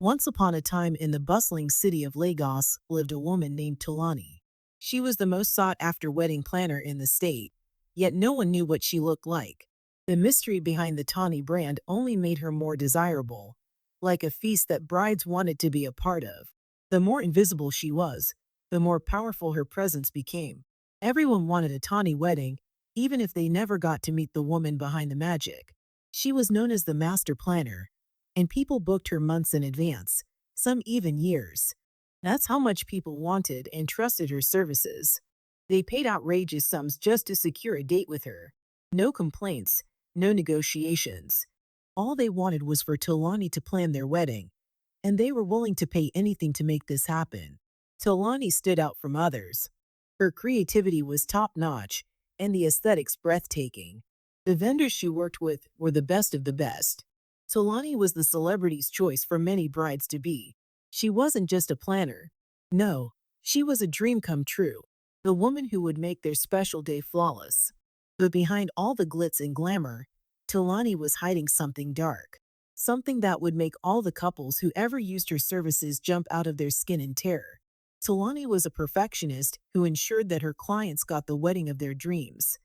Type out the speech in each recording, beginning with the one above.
Once upon a time in the bustling city of Lagos lived a woman named Tulani. She was the most sought-after wedding planner in the state, yet no one knew what she looked like. The mystery behind the Tawny brand only made her more desirable, like a feast that brides wanted to be a part of. The more invisible she was, the more powerful her presence became. Everyone wanted a Tawny wedding, even if they never got to meet the woman behind the magic. She was known as the master planner, and people booked her months in advance, some even years. That's how much people wanted and trusted her services. They paid outrageous sums just to secure a date with her. No complaints, no negotiations. All they wanted was for Tulani to plan their wedding, and they were willing to pay anything to make this happen. Tulani stood out from others. Her creativity was top-notch, and the aesthetics breathtaking. The vendors she worked with were the best of the best. Tulani was the celebrity's choice for many brides-to-be. She wasn't just a planner. No, she was a dream come true. The woman who would make their special day flawless. But behind all the glitz and glamour, Tulani was hiding something dark. Something that would make all the couples who ever used her services jump out of their skin in terror. Tulani was a perfectionist who ensured that her clients got the wedding of their dreams.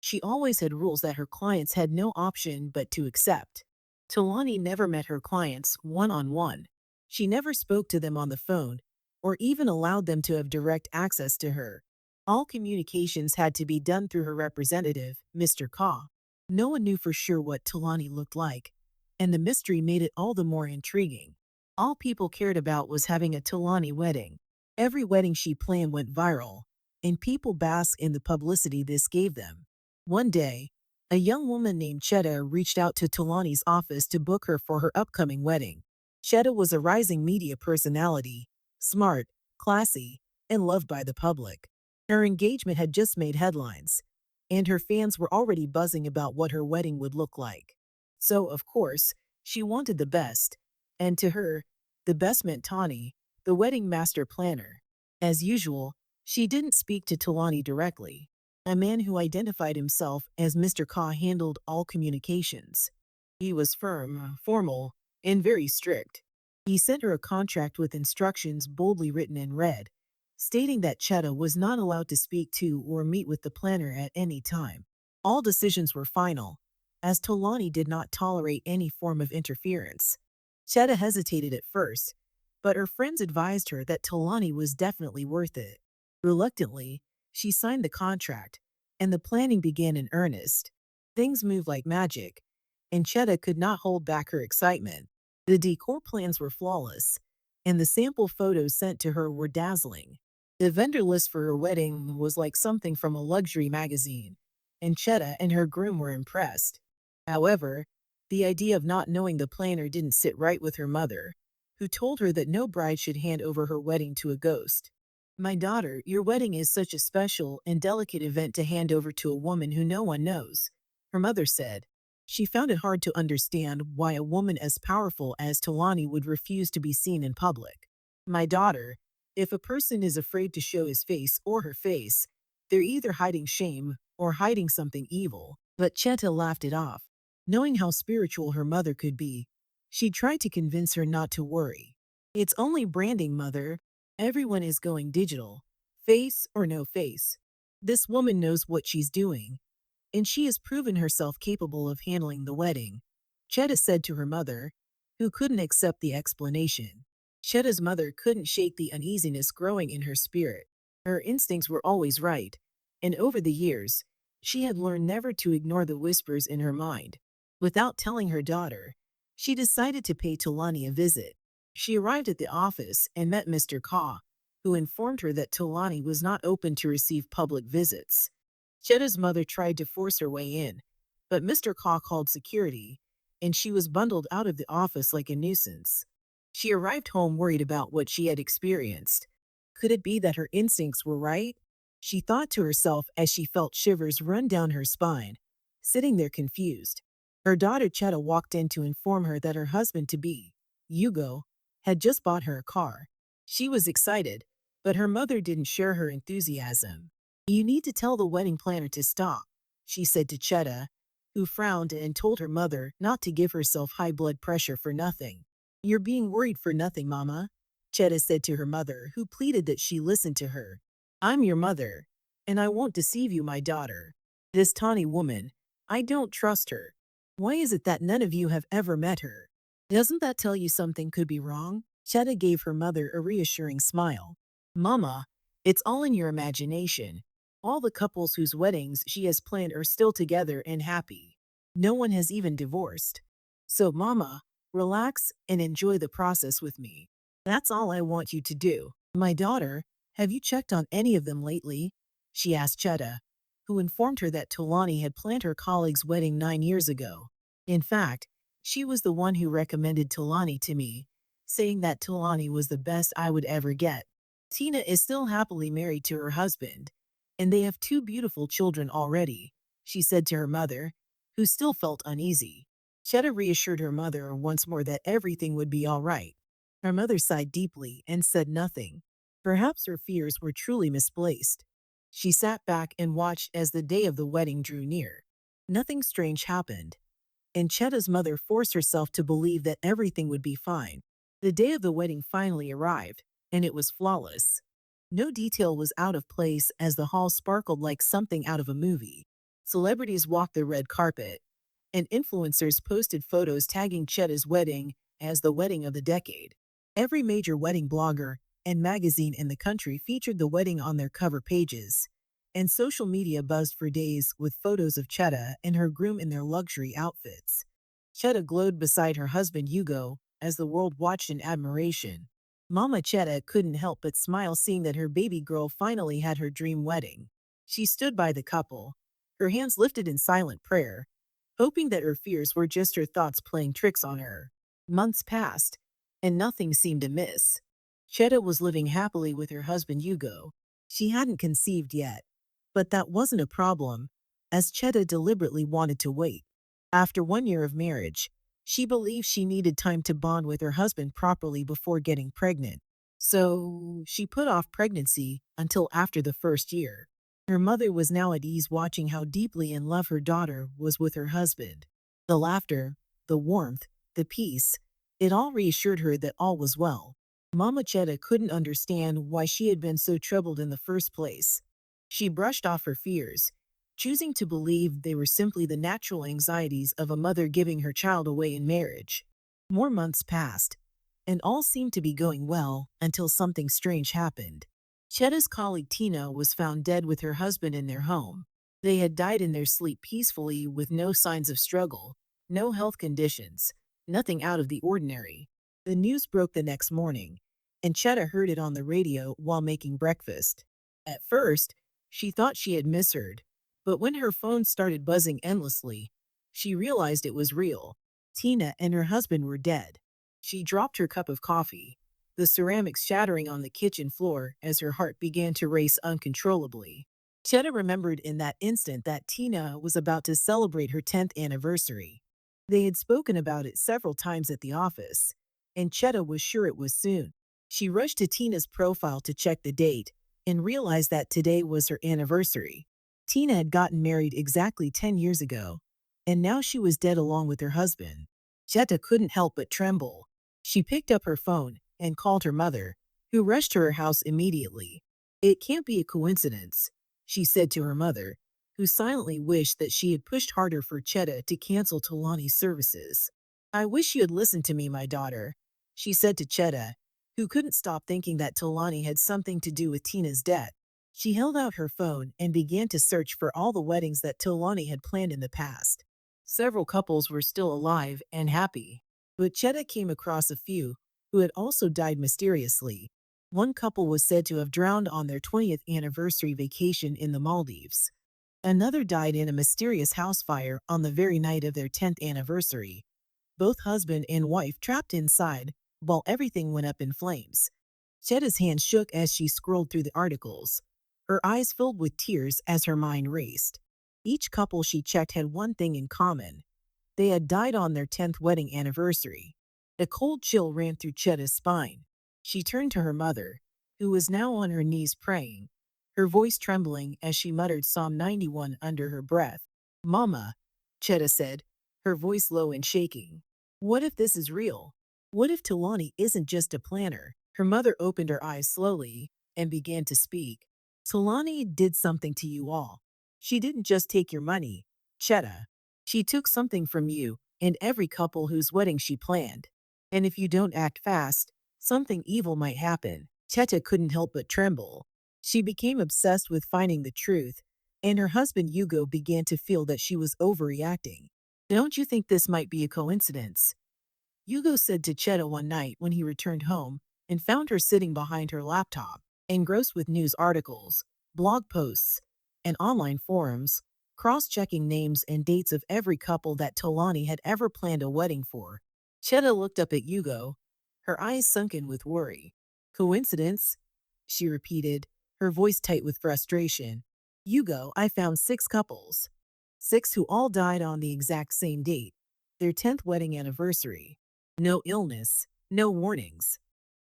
She always had rules that her clients had no option but to accept. Tulani never met her clients one-on-one. She never spoke to them on the phone, or even allowed them to have direct access to her. All communications had to be done through her representative, Mr. Kaw. No one knew for sure what Tulani looked like, and the mystery made it all the more intriguing. All people cared about was having a Tulani wedding. Every wedding she planned went viral, and people basked in the publicity this gave them. One day, a young woman named Chetta reached out to Tulani's office to book her for her upcoming wedding. Chetta was a rising media personality, smart, classy, and loved by the public. Her engagement had just made headlines, and her fans were already buzzing about what her wedding would look like. So, of course, she wanted the best, and to her, the best meant Tawny, the wedding master planner. As usual, she didn't speak to Tulani directly. A man who identified himself as Mr. Kaw handled all communications. He was firm, formal, and very strict. He sent her a contract with instructions boldly written in red, stating that Chetta was not allowed to speak to or meet with the planner at any time. All decisions were final, as Tulani did not tolerate any form of interference. Chetta hesitated at first, but her friends advised her that Tulani was definitely worth it. Reluctantly, she signed the contract, and the planning began in earnest. Things moved like magic, and Chetta could not hold back her excitement. The decor plans were flawless, and the sample photos sent to her were dazzling. The vendor list for her wedding was like something from a luxury magazine, and Chetta and her groom were impressed. However, the idea of not knowing the planner didn't sit right with her mother, who told her that no bride should hand over her wedding to a ghost. "My daughter, your wedding is such a special and delicate event to hand over to a woman who no one knows," her mother said. She found it hard to understand why a woman as powerful as Tulani would refuse to be seen in public. "My daughter, if a person is afraid to show his face or her face, they're either hiding shame or hiding something evil." But Chetta laughed it off. Knowing how spiritual her mother could be, she tried to convince her not to worry. "It's only branding, mother. Everyone is going digital, face or no face. This woman knows what she's doing, and she has proven herself capable of handling the wedding," Chetta said to her mother, who couldn't accept the explanation. Chetta's mother couldn't shake the uneasiness growing in her spirit. Her instincts were always right, and over the years, she had learned never to ignore the whispers in her mind. Without telling her daughter, she decided to pay Tulani a visit. She arrived at the office and met Mr. Kaw, who informed her that Tulani was not open to receive public visits. Chetta's mother tried to force her way in, but Mr. Kaw called security, and she was bundled out of the office like a nuisance. She arrived home worried about what she had experienced. Could it be that her instincts were right? She thought to herself as she felt shivers run down her spine, sitting there confused. Her daughter Chetta walked in to inform her that her husband-to-be, Hugo, had just bought her a car. She was excited, but her mother didn't share her enthusiasm. "You need to tell the wedding planner to stop," she said to Chetta, who frowned and told her mother not to give herself high blood pressure for nothing. You're being worried for nothing, Mama, Chetta said to her mother, who pleaded that she listen to her. I'm your mother, and I won't deceive you, my daughter. This tawny woman, I don't trust her. Why is it that none of you have ever met her? Doesn't that tell you something could be wrong? Chetta gave her mother a reassuring smile. Mama, it's all in your imagination. All the couples whose weddings she has planned are still together and happy. No one has even divorced. So, Mama, relax and enjoy the process with me. That's all I want you to do. My daughter, have you checked on any of them lately? She asked Chetta, who informed her that Tulani had planned her colleague's wedding 9 years ago. In fact, she was the one who recommended Tulani to me, saying that Tulani was the best I would ever get. Tina is still happily married to her husband, and they have two beautiful children already, she said to her mother, who still felt uneasy. Chetta reassured her mother once more that everything would be all right. Her mother sighed deeply and said nothing. Perhaps her fears were truly misplaced. She sat back and watched as the day of the wedding drew near. Nothing strange happened, and Chetta's mother forced herself to believe that everything would be fine. The day of the wedding finally arrived, and it was flawless. No detail was out of place as the hall sparkled like something out of a movie. Celebrities walked the red carpet, and influencers posted photos tagging Chetta's wedding as the wedding of the decade. Every major wedding blogger and magazine in the country featured the wedding on their cover pages, and social media buzzed for days with photos of Chetta and her groom in their luxury outfits. Chetta glowed beside her husband Hugo as the world watched in admiration. Mama Chetta couldn't help but smile seeing that her baby girl finally had her dream wedding. She stood by the couple, her hands lifted in silent prayer, hoping that her fears were just her thoughts playing tricks on her. Months passed, and nothing seemed amiss. Chetta was living happily with her husband Hugo. She hadn't conceived yet, but that wasn't a problem, as Chetta deliberately wanted to wait. After 1 year of marriage, she believed she needed time to bond with her husband properly before getting pregnant. So she put off pregnancy until after the first year. Her mother was now at ease watching how deeply in love her daughter was with her husband. The laughter, the warmth, the peace, it all reassured her that all was well. Mama Chetta couldn't understand why she had been so troubled in the first place. She brushed off her fears, choosing to believe they were simply the natural anxieties of a mother giving her child away in marriage. More months passed, and all seemed to be going well until something strange happened. Chetta's colleague Tina was found dead with her husband in their home. They had died in their sleep peacefully with no signs of struggle, no health conditions, nothing out of the ordinary. The news broke the next morning, and Chetta heard it on the radio while making breakfast. At first, she thought she had misheard, but when her phone started buzzing endlessly, she realized it was real. Tina and her husband were dead. She dropped her cup of coffee, the ceramics shattering on the kitchen floor as her heart began to race uncontrollably. Chetta remembered in that instant that Tina was about to celebrate her 10th anniversary. They had spoken about it several times at the office, and Chetta was sure it was soon. She rushed to Tina's profile to check the date and realized that today was her anniversary. Tina had gotten married exactly 10 years ago, and now she was dead along with her husband. Chetta couldn't help but tremble. She picked up her phone and called her mother, who rushed to her house immediately. It can't be a coincidence, she said to her mother, who silently wished that she had pushed harder for Chetta to cancel Tulani's services. I wish you had listened to me, my daughter, she said to Chetta, who couldn't stop thinking that Tulani had something to do with Tina's death. She held out her phone and began to search for all the weddings that Tulani had planned in the past. Several couples were still alive and happy, but Chetta came across a few who had also died mysteriously. One couple was said to have drowned on their 20th anniversary vacation in the Maldives. Another died in a mysterious house fire on the very night of their 10th anniversary. Both husband and wife trapped inside while everything went up in flames. Chetta's hand shook as she scrolled through the articles. Her eyes filled with tears as her mind raced. Each couple she checked had one thing in common. They had died on their 10th wedding anniversary. A cold chill ran through Chetta's spine. She turned to her mother, who was now on her knees praying, her voice trembling as she muttered Psalm 91 under her breath. Mama, Chetta said, her voice low and shaking. What if this is real? What if Talani isn't just a planner? Her mother opened her eyes slowly and began to speak. Talani did something to you all. She didn't just take your money, Chetta. She took something from you and every couple whose wedding she planned. And if you don't act fast, something evil might happen. Chetta couldn't help but tremble. She became obsessed with finding the truth, and her husband Hugo began to feel that she was overreacting. Don't you think this might be a coincidence? Hugo said to Chetta one night when he returned home and found her sitting behind her laptop, engrossed with news articles, blog posts, and online forums, cross-checking names and dates of every couple that Tolani had ever planned a wedding for. Chetta looked up at Hugo, her eyes sunken with worry. Coincidence? She repeated, her voice tight with frustration. Hugo, I found 6 couples. 6 who all died on the exact same date, their 10th wedding anniversary. No illness, no warnings.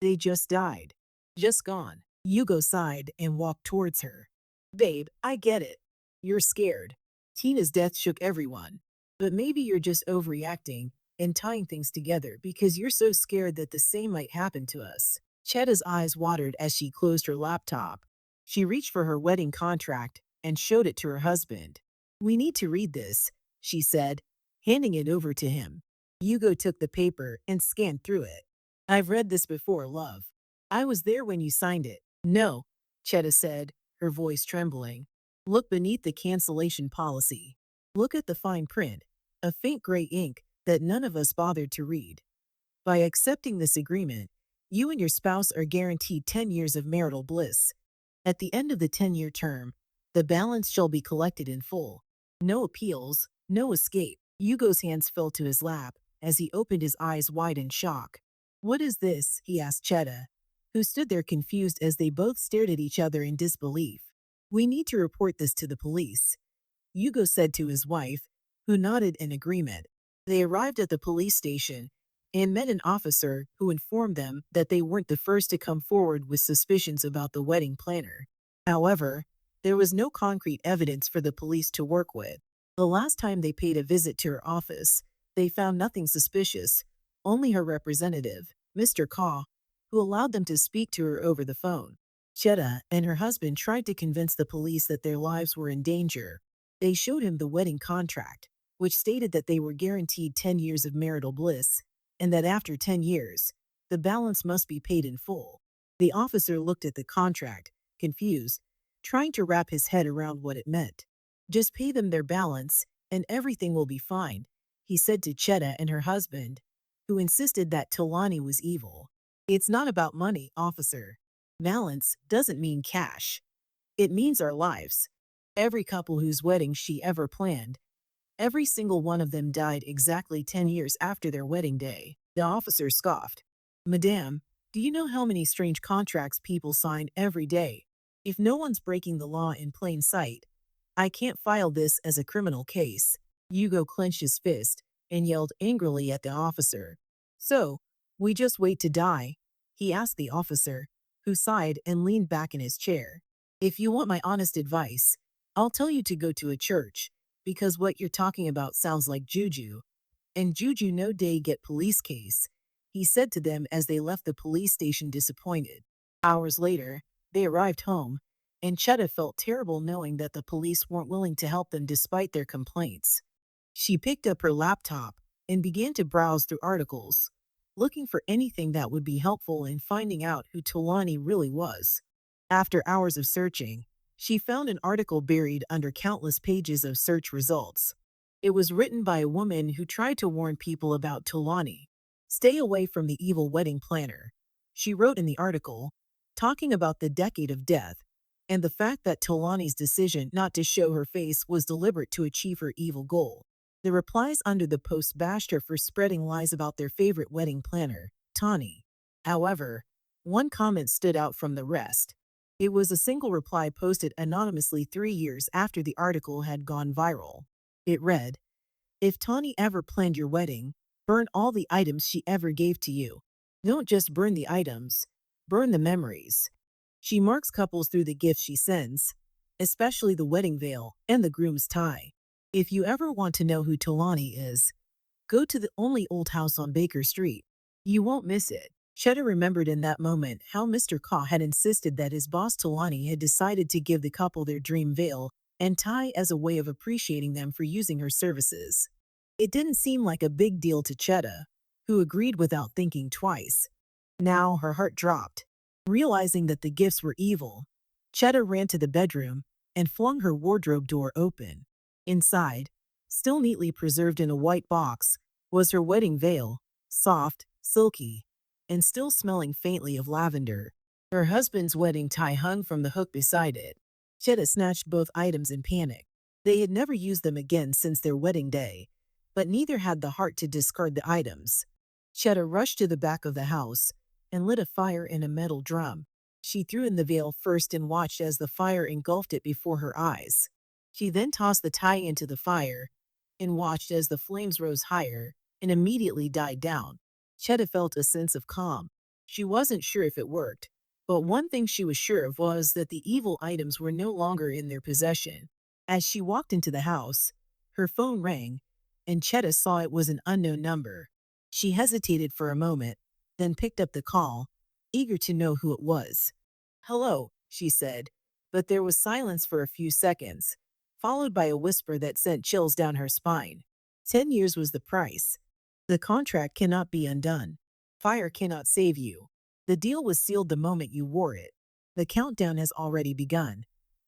They just died. Just gone. Hugo sighed and walked towards her. Babe, I get it. You're scared. Tina's death shook everyone. But maybe you're just overreacting and tying things together because you're so scared that the same might happen to us. Chetta's eyes watered as she closed her laptop. She reached for her wedding contract and showed it to her husband. We need to read this, she said, handing it over to him. Hugo took the paper and scanned through it. I've read this before, love. I was there when you signed it. No, Chetta said, her voice trembling. Look beneath the cancellation policy. Look at the fine print, a faint gray ink that none of us bothered to read. By accepting this agreement, you and your spouse are guaranteed 10 years of marital bliss. At the end of the 10-year term, the balance shall be collected in full. No appeals, no escape. Hugo's hands fell to his lap as he opened his eyes wide in shock. What is this? He asked Chetta, who stood there confused as they both stared at each other in disbelief. We need to report this to the police, Hugo said to his wife, who nodded in agreement. They arrived at the police station and met an officer who informed them that they weren't the first to come forward with suspicions about the wedding planner. However, there was no concrete evidence for the police to work with. The last time they paid a visit to her office, they found nothing suspicious, only her representative, Mr. Kaw, who allowed them to speak to her over the phone. Chetta and her husband tried to convince the police that their lives were in danger. They showed him the wedding contract, which stated that they were guaranteed 10 years of marital bliss, and that after 10 years, the balance must be paid in full. The officer looked at the contract, confused, trying to wrap his head around what it meant. Just pay them their balance, and everything will be fine, he said to Chetta and her husband, who insisted that Tolani was evil. It's not about money, officer. Balance doesn't mean cash. It means our lives. Every couple whose wedding she ever planned, every single one of them died exactly 10 years after their wedding day. The officer scoffed. Madame, do you know how many strange contracts people sign every day? If no one's breaking the law in plain sight, I can't file this as a criminal case. Hugo clenched his fist and yelled angrily at the officer. So, we just wait to die? He asked the officer, who sighed and leaned back in his chair. If you want my honest advice, I'll tell you to go to a church, because what you're talking about sounds like juju. And juju no day get police case, he said to them as they left the police station disappointed. Hours later, they arrived home, and Chetta felt terrible knowing that the police weren't willing to help them despite their complaints. She picked up her laptop and began to browse through articles, looking for anything that would be helpful in finding out who Tolani really was. After hours of searching, she found an article buried under countless pages of search results. It was written by a woman who tried to warn people about Tolani. Stay away from the evil wedding planner, she wrote in the article, talking about the decade of death and the fact that Tolani's decision not to show her face was deliberate to achieve her evil goal. The replies under the post bashed her for spreading lies about their favorite wedding planner, Tani. However, one comment stood out from the rest. It was a single reply posted anonymously 3 years after the article had gone viral. It read, "If Tani ever planned your wedding, burn all the items she ever gave to you. Don't just burn the items, burn the memories. She marks couples through the gifts she sends, especially the wedding veil and the groom's tie. If you ever want to know who Tolani is, go to the only old house on Baker Street. You won't miss it. Cheddar remembered in that moment how Mr. Kaw had insisted that his boss Talani had decided to give the couple their dream veil and tie as a way of appreciating them for using her services. It didn't seem like a big deal to Cheddar, who agreed without thinking twice. Now her heart dropped. Realizing that the gifts were evil, Cheddar ran to the bedroom and flung her wardrobe door open. Inside, still neatly preserved in a white box, was her wedding veil, soft, silky, and still smelling faintly of lavender. Her husband's wedding tie hung from the hook beside it. Cheddar snatched both items in panic. They had never used them again since their wedding day, but neither had the heart to discard the items. Cheddar rushed to the back of the house and lit a fire in a metal drum. She threw in the veil first and watched as the fire engulfed it before her eyes. She then tossed the tie into the fire and watched as the flames rose higher and immediately died down. Cheddar felt a sense of calm. She wasn't sure if it worked, but one thing she was sure of was that the evil items were no longer in their possession. As she walked into the house, her phone rang, and Cheddar saw it was an unknown number. She hesitated for a moment, then picked up the call, eager to know who it was. "Hello," she said, but there was silence for a few seconds, followed by a whisper that sent chills down her spine. 10 years was the price. The contract cannot be undone. Fire cannot save you. The deal was sealed the moment you wore it. The countdown has already begun,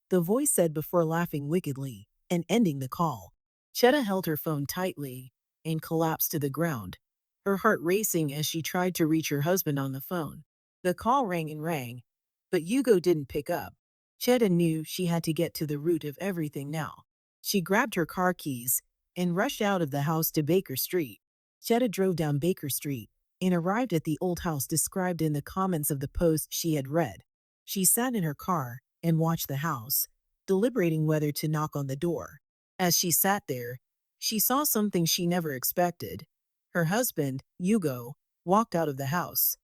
the voice said before laughing wickedly and ending the call. Chetta held her phone tightly and collapsed to the ground, her heart racing as she tried to reach her husband on the phone. The call rang and rang, but Hugo didn't pick up. Chetta knew she had to get to the root of everything now. She grabbed her car keys and rushed out of the house to Baker Street. Chetta drove down Baker Street and arrived at the old house described in the comments of the post she had read. She sat in her car and watched the house, deliberating whether to knock on the door. As she sat there, she saw something she never expected. Her husband, Hugo, walked out of the house.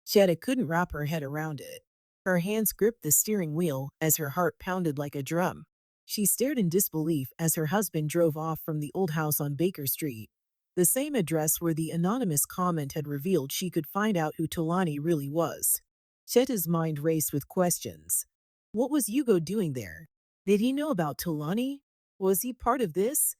Chetta couldn't wrap her head around it. Her hands gripped the steering wheel as her heart pounded like a drum. She stared in disbelief as her husband drove off from the old house on Baker Street, the same address where the anonymous comment had revealed she could find out who Tolani really was. Chetta's mind raced with questions. What was Hugo doing there? Did he know about Tolani? Was he part of this?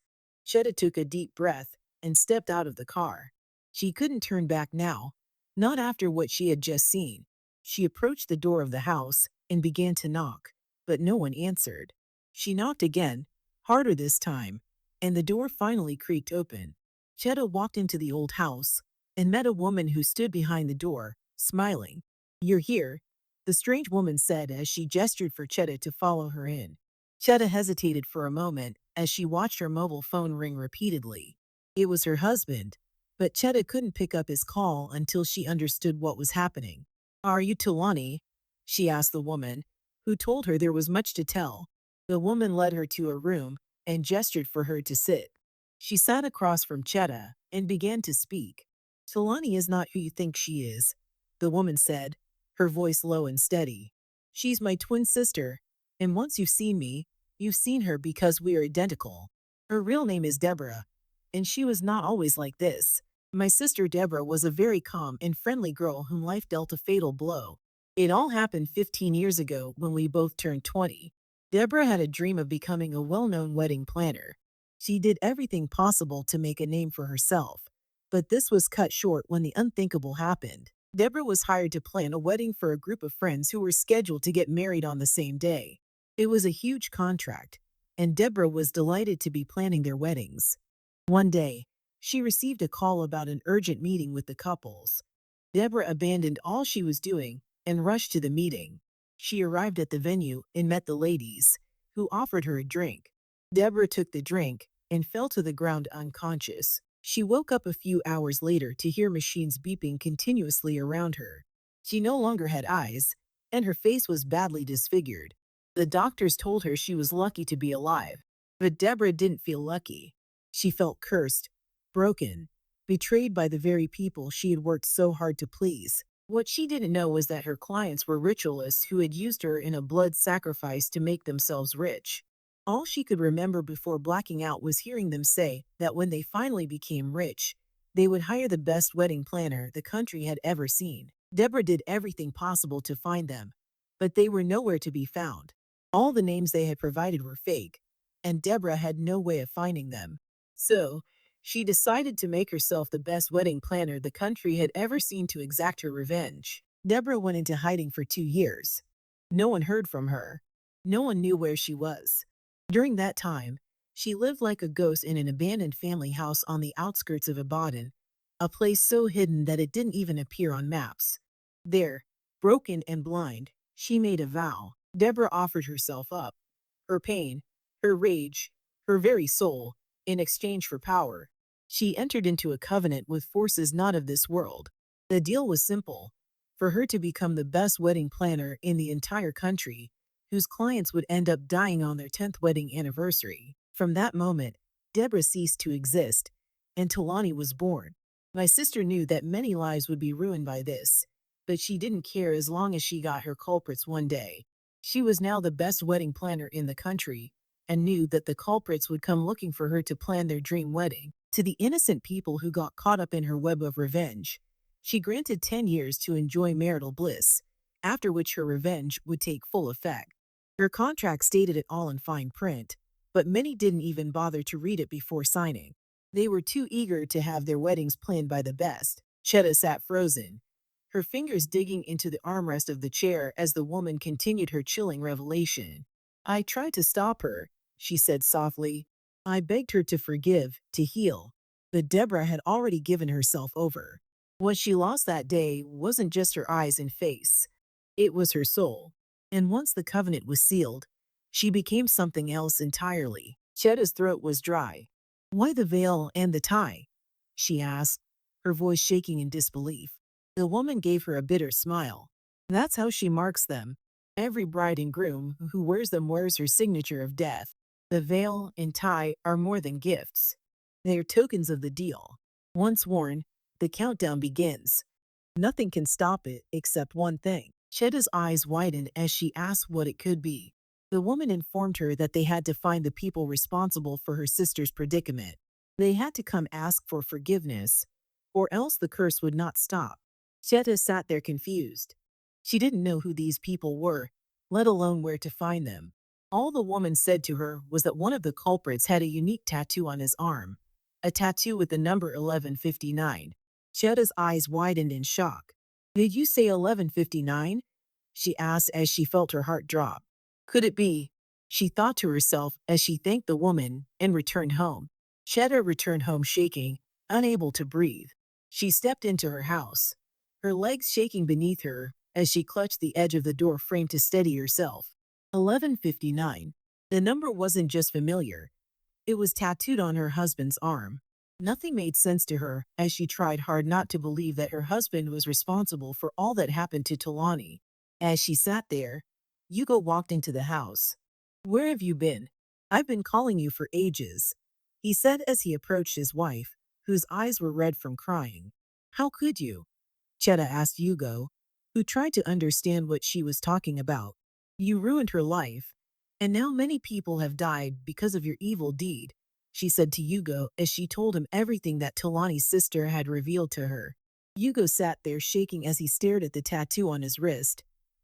Chetta took a deep breath and stepped out of the car. She couldn't turn back now, not after what she had just seen. She approached the door of the house and began to knock, but no one answered. She knocked again, harder this time, and the door finally creaked open. Chetta walked into the old house and met a woman who stood behind the door, smiling. "You're here," the strange woman said as she gestured for Chetta to follow her in. Chetta hesitated for a moment as she watched her mobile phone ring repeatedly. It was her husband, but Chetta couldn't pick up his call until she understood what was happening. "Are you Tulani?" she asked the woman, who told her there was much to tell. The woman led her to a room and gestured for her to sit. She sat across from Chetta and began to speak. "Tulani is not who you think she is," the woman said, her voice low and steady. "She's my twin sister, and once you've seen me, you've seen her because we are identical. Her real name is Deborah, and she was not always like this. My sister Deborah was a very calm and friendly girl whom life dealt a fatal blow. It all happened 15 years ago when we both turned 20. Deborah had a dream of becoming a well-known wedding planner. She did everything possible to make a name for herself, but this was cut short when the unthinkable happened. Deborah was hired to plan a wedding for a group of friends who were scheduled to get married on the same day. It was a huge contract, and Deborah was delighted to be planning their weddings. One day, she received a call about an urgent meeting with the couples. Deborah abandoned all she was doing and rushed to the meeting. She arrived at the venue and met the ladies, who offered her a drink. Deborah took the drink and fell to the ground unconscious. She woke up a few hours later to hear machines beeping continuously around her. She no longer had eyes, and her face was badly disfigured. The doctors told her she was lucky to be alive, but Deborah didn't feel lucky. She felt cursed, broken, betrayed by the very people she had worked so hard to please. What she didn't know was that her clients were ritualists who had used her in a blood sacrifice to make themselves rich. All she could remember before blacking out was hearing them say that when they finally became rich, They would hire the best wedding planner the country had ever seen. Deborah did everything possible to find them, but they were nowhere to be found. All the names they had provided were fake, and Deborah had no way of finding them. So, she decided to make herself the best wedding planner the country had ever seen to exact her revenge. Deborah went into hiding for 2 years. No one heard from her. No one knew where she was. During that time, she lived like a ghost in an abandoned family house on the outskirts of Ibadan, a place so hidden that it didn't even appear on maps. There, broken and blind, she made a vow. Deborah offered herself up, her pain, her rage, her very soul, in exchange for power. She entered into a covenant with forces not of this world. The deal was simple: for her to become the best wedding planner in the entire country, whose clients would end up dying on their 10th wedding anniversary. From that moment, Deborah ceased to exist, and Talani was born. My sister knew that many lives would be ruined by this, but she didn't care as long as she got her culprits one day. She was now the best wedding planner in the country, and knew that the culprits would come looking for her to plan their dream wedding. To the innocent people who got caught up in her web of revenge, she granted 10 years to enjoy marital bliss, after which her revenge would take full effect. Her contract stated it all in fine print, but many didn't even bother to read it before signing. They were too eager to have their weddings planned by the best. Chetta sat frozen, her fingers digging into the armrest of the chair as the woman continued her chilling revelation. I tried to stop her, she said softly. I begged her to forgive, to heal. But Deborah had already given herself over. What she lost that day wasn't just her eyes and face. It was her soul. And once the covenant was sealed, she became something else entirely. Chetta's throat was dry. Why the veil and the tie? She asked, her voice shaking in disbelief. The woman gave her a bitter smile. That's how she marks them. Every bride and groom who wears them wears her signature of death. The veil and tie are more than gifts. They are tokens of the deal. Once worn, the countdown begins. Nothing can stop it except one thing. Chetta's eyes widened as she asked what it could be. The woman informed her that they had to find the people responsible for her sister's predicament. They had to come ask for forgiveness, or else the curse would not stop. Chetta sat there confused. She didn't know who these people were, let alone where to find them. All the woman said to her was that one of the culprits had a unique tattoo on his arm, a tattoo with the number 1159. Chetta's eyes widened in shock. Did you say 1159? She asked as she felt her heart drop. Could it be? She thought to herself as she thanked the woman and returned home. Chetta returned home shaking, unable to breathe. She stepped into her house, her legs shaking beneath her as she clutched the edge of the door frame to steady herself. 1159. The number wasn't just familiar. It was tattooed on her husband's arm. Nothing made sense to her as she tried hard not to believe that her husband was responsible for all that happened to Talani. As she sat there, Hugo walked into the house. Where have you been? I've been calling you for ages, he said as he approached his wife, whose eyes were red from crying. How could you? Chetta asked Hugo, who tried to understand what she was talking about. You ruined her life, and now many people have died because of your evil deed, she said to Hugo as she told him everything that Talani's sister had revealed to her. Hugo sat there shaking as he stared at the tattoo on his wrist,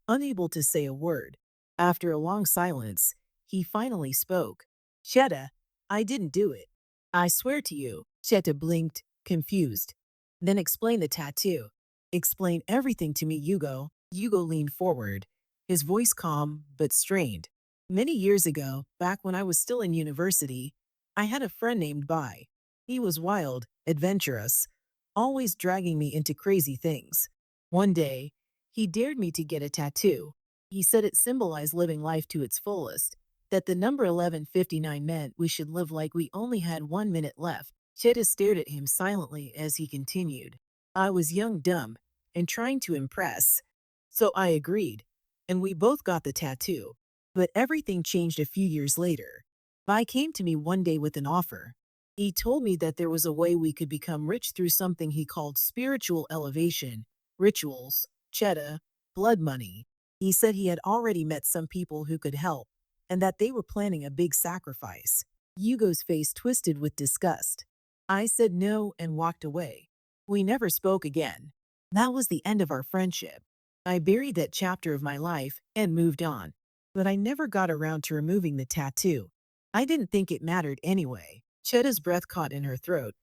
unable to say a word. After a long silence, he finally spoke. Chetta, I didn't do it. I swear to you. Chetta blinked, confused. Then explain the tattoo. Explain everything to me, Hugo. Hugo leaned forward, his voice calm but strained. Many years ago, back when I was still in university, I had a friend named Bai. He was wild, adventurous, always dragging me into crazy things. One day, he dared me to get a tattoo. He said it symbolized living life to its fullest, that the number 1159 meant we should live like we only had 1 minute left. Chetta stared at him silently as he continued. I was young, dumb, and trying to impress. So I agreed, and we both got the tattoo. But everything changed a few years later. Bai came to me one day with an offer. He told me that there was a way we could become rich through something he called spiritual elevation, rituals, chetta, blood money. He said he had already met some people who could help, and that they were planning a big sacrifice. Hugo's face twisted with disgust. I said no and walked away. We never spoke again. That was the end of our friendship. I buried that chapter of my life and moved on. But I never got around to removing the tattoo. I didn't think it mattered anyway. Chetta's breath caught in her throat,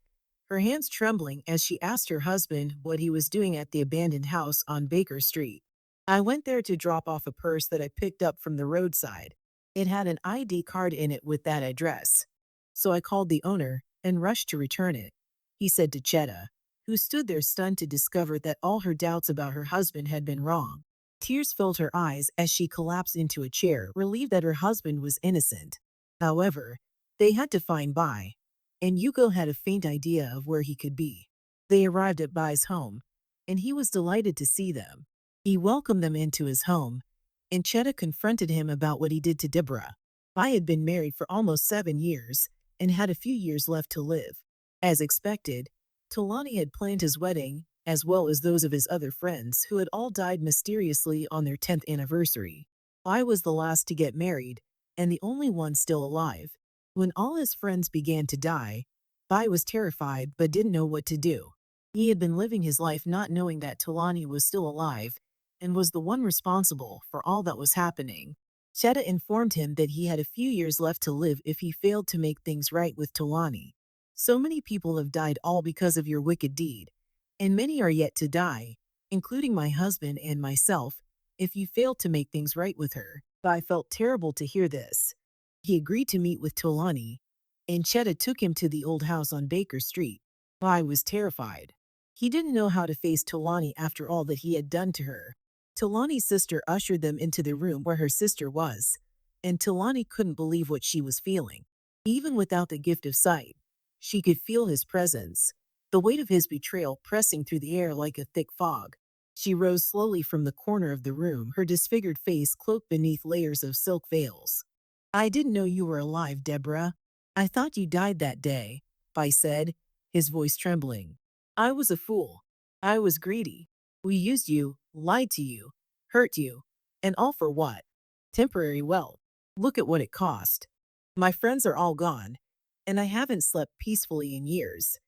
her hands trembling as she asked her husband what he was doing at the abandoned house on Baker Street. I went there to drop off a purse that I picked up from the roadside. It had an ID card in it with that address. So I called the owner and rushed to return it, he said to Chetta, who stood there stunned to discover that all her doubts about her husband had been wrong. Tears filled her eyes as she collapsed into a chair, relieved that her husband was innocent. However, they had to find Bai, and Yuko had a faint idea of where he could be. They arrived at Bai's home, and he was delighted to see them. He welcomed them into his home, and Chetta confronted him about what he did to Deborah. Bai had been married for almost 7 years and had a few years left to live. As expected, Talani had planned his wedding, as well as those of his other friends who had all died mysteriously on their 10th anniversary. Bai was the last to get married, and the only one still alive. When all his friends began to die, Bai was terrified but didn't know what to do. He had been living his life not knowing that Talani was still alive and was the one responsible for all that was happening. Chetta informed him that he had a few years left to live if he failed to make things right with Talani. So many people have died all because of your wicked deed, and many are yet to die, including my husband and myself, if you fail to make things right with her. Bai felt terrible to hear this. He agreed to meet with Tolani, and Chetta took him to the old house on Baker Street. Bai was terrified. He didn't know how to face Tolani after all that he had done to her. Tolani's sister ushered them into the room where her sister was, and Tolani couldn't believe what she was feeling. Even without the gift of sight, she could feel his presence, the weight of his betrayal pressing through the air like a thick fog. She rose slowly from the corner of the room, her disfigured face cloaked beneath layers of silk veils. I didn't know you were alive, Deborah. I thought you died that day, Bai said, his voice trembling. I was a fool. I was greedy. We used you, lied to you, hurt you, and all for what? Temporary wealth. Look at what it cost. My friends are all gone, and I haven't slept peacefully in years.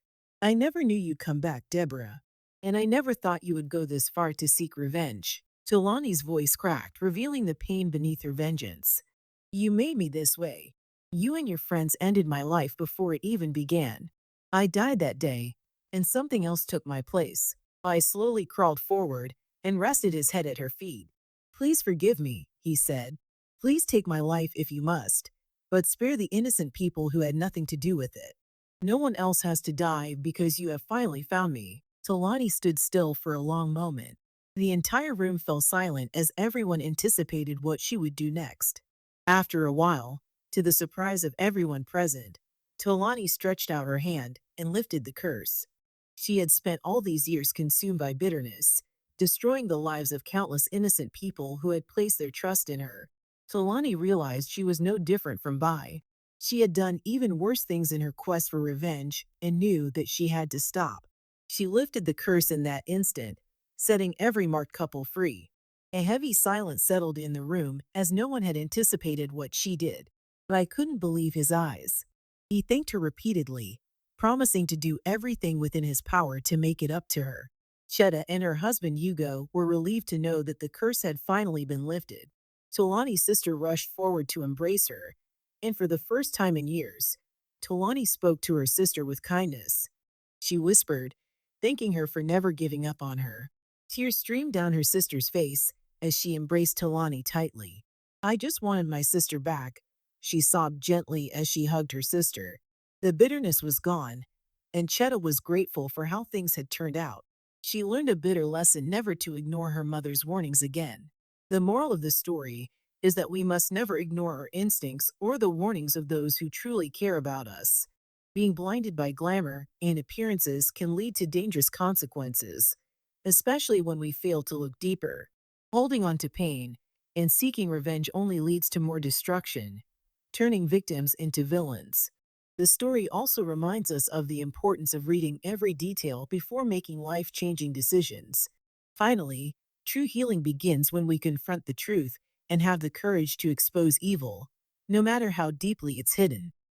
I never knew you'd come back, Deborah, and I never thought you would go this far to seek revenge. Tulani's voice cracked, revealing the pain beneath her vengeance. You made me this way. You and your friends ended my life before it even began. I died that day, and something else took my place. I slowly crawled forward and rested his head at her feet. Please forgive me, he said. Please take my life if you must, but spare the innocent people who had nothing to do with it. No one else has to die because you have finally found me. Talani stood still for a long moment. The entire room fell silent as everyone anticipated what she would do next. After a while, to the surprise of everyone present, Talani stretched out her hand and lifted the curse. She had spent all these years consumed by bitterness, destroying the lives of countless innocent people who had placed their trust in her. Talani realized she was no different from Bai. She had done even worse things in her quest for revenge and knew that she had to stop. She lifted the curse in that instant, setting every marked couple free. A heavy silence settled in the room as no one had anticipated what she did. Bai couldn't believe his eyes. He thanked her repeatedly, promising to do everything within his power to make it up to her. Chetta and her husband Hugo were relieved to know that the curse had finally been lifted. Tolani's sister rushed forward to embrace her, and for the first time in years, Tolani spoke to her sister with kindness. She whispered, thanking her for never giving up on her. Tears streamed down her sister's face as she embraced Tolani tightly. I just wanted my sister back, she sobbed gently as she hugged her sister. The bitterness was gone, and Chetta was grateful for how things had turned out. She learned a bitter lesson never to ignore her mother's warnings again. The moral of the story is that we must never ignore our instincts or the warnings of those who truly care about us. Being blinded by glamour and appearances can lead to dangerous consequences, especially when we fail to look deeper. Holding on to pain and seeking revenge only leads to more destruction, turning victims into villains. The story also reminds us of the importance of reading every detail before making life-changing decisions. Finally, true healing begins when we confront the truth and have the courage to expose evil, no matter how deeply it's hidden.